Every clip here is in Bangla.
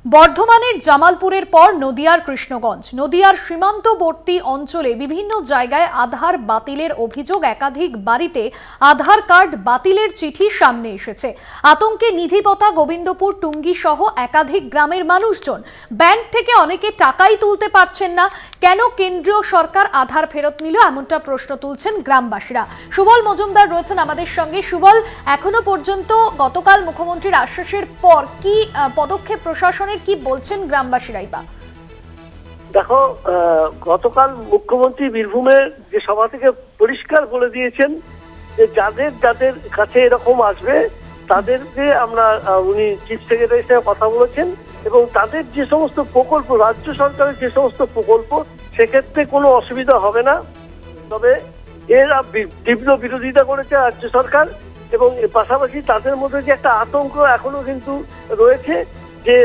বর্ধমানের জামালপুরের পর নদিয়ার কৃষ্ণগঞ্জ। নদিয়ার সীমান্তবর্তী অঞ্চলে বিভিন্ন জায়গায় আধার বাতিলের অভিযোগ। একাধিক বাড়িতে আধার কার্ড বাতিলের চিঠি সামনে এসেছে। আতঙ্কে নিধিপতা, গোবিন্দপুর, টুঙ্গি সহ একাধিক গ্রামের মানুষজন। ব্যাংক থেকে অনেকে টাকাই তুলতে পারছেন না। কেন কেন্দ্রীয় সরকার আধার ফেরত নিল, এমনটা প্রশ্ন তুলছেন গ্রামবাসীরা। সুবল মজুমদার রয়েছেন আমাদের সঙ্গে। সুবল, এখনো পর্যন্ত গতকাল মুখ্যমন্ত্রীর আশ্বাসের পর কি পদক্ষেপ প্রশাসনের, কি বলছেন গ্রামবাসীরাই বা? দেখো, গতকাল মুখ্যমন্ত্রী বীরভূমের যে সভা থেকে পরিষ্কার বলে দিয়েছেন যে যাদের যাদের কাছে এরকম আসবে তাদেরকে আমরা, উনি চিফ সেক্রেটারির সাথে কথা বলেছেন এবং তাদের যে সমস্ত প্রকল্প, রাজ্য সরকারের যে সমস্ত প্রকল্প, সেক্ষেত্রে কোনো অসুবিধা হবে না। তবে এর তীব্র বিরোধিতা করেছে রাজ্য সরকার এবং এর পাশাপাশি তাদের মধ্যে যে একটা আতঙ্ক এখনো কিন্তু রয়েছে যে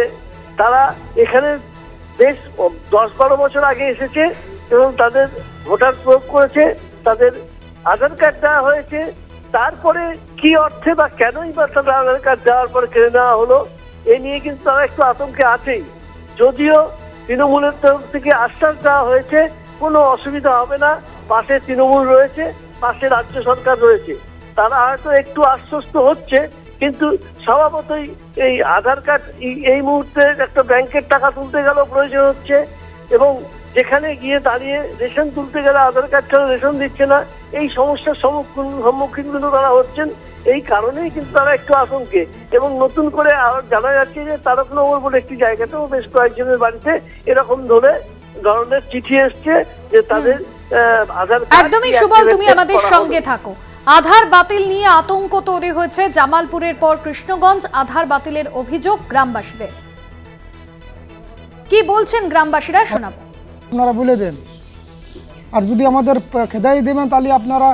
তারা এখানে বেশ 10-12 বছর আগে এসেছে এবং তাদের ভোটার প্রয়োগ করেছে, তাদের আধার কার্ড দেওয়া হয়েছে, তারপরে কি অর্থে বা কেনই বা তাদের আধার কার্ড দেওয়ার পরে কেড়ে নেওয়া হলো, এ নিয়ে কিন্তু তারা একটু আতঙ্কে আছেই। যদিও তৃণমূলের তরফ থেকে আশ্বাস দেওয়া হয়েছে কোনো অসুবিধা হবে না, পাশে তৃণমূল রয়েছে, পাশে রাজ্য সরকার রয়েছে, তারা হয়তো একটু আশ্বস্ত হচ্ছে। কিন্তু স্বভাবতই এই আধার কার্ড এই মুহূর্তে একটা ব্যাংকের টাকা তুলতে গেলেও প্রয়োজন হচ্ছে এবং যেখানে গিয়ে দাঁড়িয়ে রেশন তুলতে গেলে আধার কার্ড ছাড়া রেশন দিচ্ছে না, এই সমস্যার সম্মুখীন কিন্তু তারা হচ্ছেন। এই কারণেই কিন্তু তারা একটু আতঙ্কে এবং নতুন করে জানা যাচ্ছে যে তারকনগর বলে একটি জায়গাতেও বেশ কয়েকজনের বাড়িতে এরকম ধরনের চিঠি এসছে যে তাদের আধার কার্ড। একদমই সুবল, তুমি আমাদের সঙ্গে থাকো। আধার বাতিল নিয়ে আতঙ্ক তৈরি হয়েছে জামালপুরের পর কৃষ্ণগঞ্জ। আধার বাতিলের অভিযোগ গ্রামবাসীদের। কি বলছেন গ্রামবাসীরা, শোনাবো। আপনারা বলে দেন, আর যদি আমাদের খেদাই দেবেন তাহলে আপনারা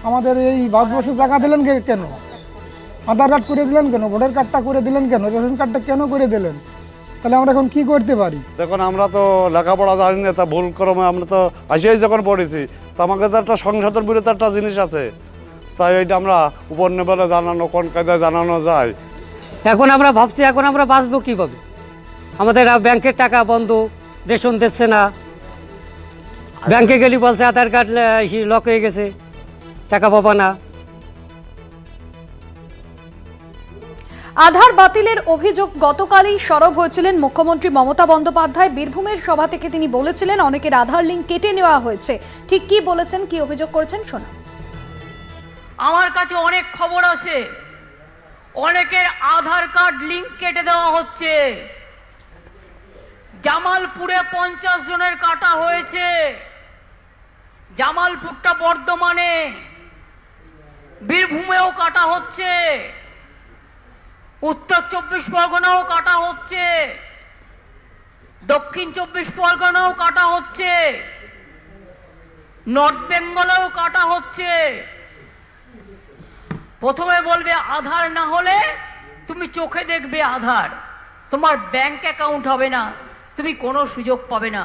আমাদের এই ভারতবর্ষে জায়গা দিলেন কেন? আধার কার্ড করে দিলেন কেন? ভোটার কার্ডটা করে দিলেন কেন? রেশন কার্ডটা কেন করে দিলেন? তাহলে আমরা এখন কি করতে পারি? দেখুন, আমরা তো লেখাপড়া জানি না, তা ভুল ক্রমে আমরা তো আসেই যখন পড়েছি, তো আমাকে তো একটা সংসদের বিরুদ্ধে একটা জিনিস আছে, তাই এইটা আমরা উপর নেবেলে জানানো, কোন কায়দায় জানানো যায়। এখন আমরা ভাবছি এখন আমরা বাঁচবো কীভাবে? আমাদের ব্যাংকের টাকা বন্ধ, রেশন দিচ্ছে না, ব্যাংকে গেলে বলছে আধার কার্ড লক হয়ে গেছে, টাকা পাবা না। আধার বাতিলের অভিযোগ গতকালই সরব হয়েছিলেন মুখ্যমন্ত্রী মমতা বন্দ্যোপাধ্যায়। বীরভূমের সভা থেকে তিনি বলেছিলেন অনেকের আধার লিঙ্ক কেটে নেওয়া হয়েছে। ঠিক কি বলেছেন, কি অভিযোগ করেছেন, শোনা। আমার কাছে অনেক খবর আছে, অনেকের আধার কার্ড লিঙ্ক কেটে দেওয়া হচ্ছে। জামালপুরে 50 জনের কাটা হয়েছে। জামালপুরটা বর্ধমানে, বীরভূমেও কাটা হচ্ছে, উত্তর 24 পরগনাও কাটা হচ্ছে, দক্ষিণ 24 পরগনাও কাটা হচ্ছে, নর্থ বেঙ্গলেও কাটা হচ্ছে। প্রথমে বলবে আধার না হলে তুমি চোখে দেখবে আধার, তোমার ব্যাংক অ্যাকাউন্ট হবে না, তুমি কোনো সুযোগ পাবে না।